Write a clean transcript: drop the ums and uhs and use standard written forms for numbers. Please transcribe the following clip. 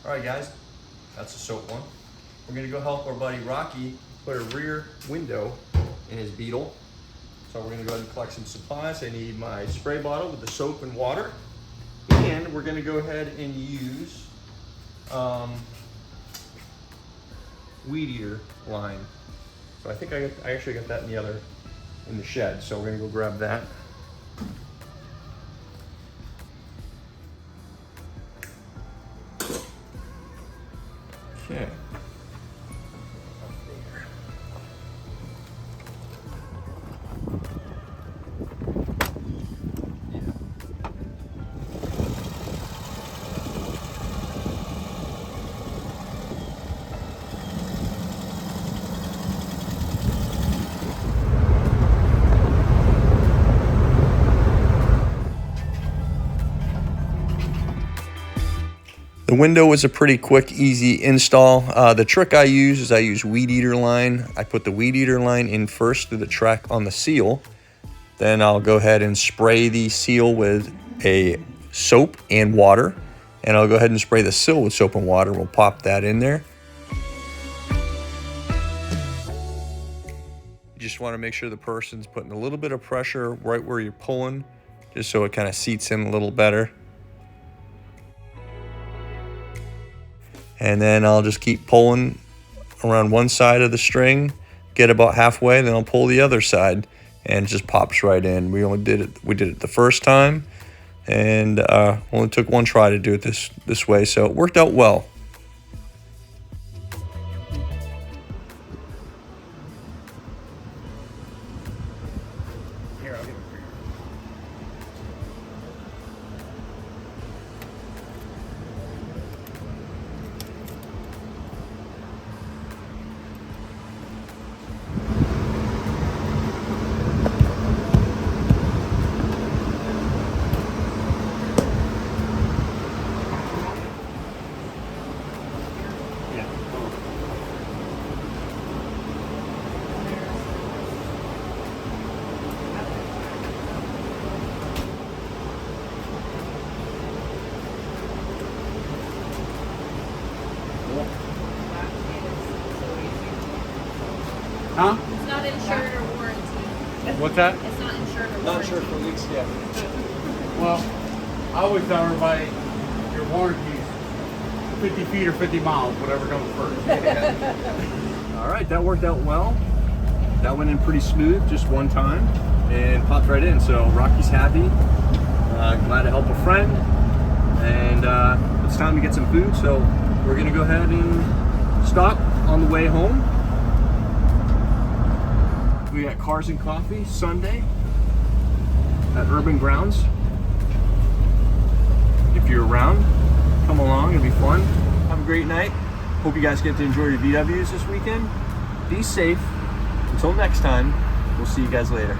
All right, guys, that's the soap one. We're gonna go help our buddy Rocky put a rear window in his Beetle. So we're gonna go ahead and collect some supplies. I need my spray bottle with the soap and water. And we're gonna go ahead and use weed eater line. So I think I actually got that in the shed. So we're gonna go grab that. Okay. The window was a pretty quick, easy install. The trick I use is I use weed eater line. I put the weed eater line in first through the track on the seal. Then I'll go ahead and spray the seal with a soap and water. And I'll go ahead and spray the seal with soap and water. We'll pop that in there. You just want to make sure the person's putting a little bit of pressure right where you're pulling, just so it kind of seats in a little better. And then I'll just keep pulling around one side of the string, get about halfway, then I'll pull the other side, and it just pops right in. We did it the first time, and only took one try to do it this way, so it worked out well. Here, I'll give it for you. Huh? It's not insured or warranty. What's that? It's not insured or warranty. Not sure for leaks yet. Well, I always tell everybody your warranty's 50 feet or 50 miles, whatever comes first. All right, that worked out well. That went in pretty smooth, just one time, and popped right in. So Rocky's happy. Glad to help a friend. And it's time to get some food. So we're gonna go ahead and stop on the way home. We got Cars and Coffee Sunday at Urban Grounds. If you're around, come along, it'll be fun. Have a great night. Hope you guys get to enjoy your VWs this weekend. Be safe. Until next time, we'll see you guys later.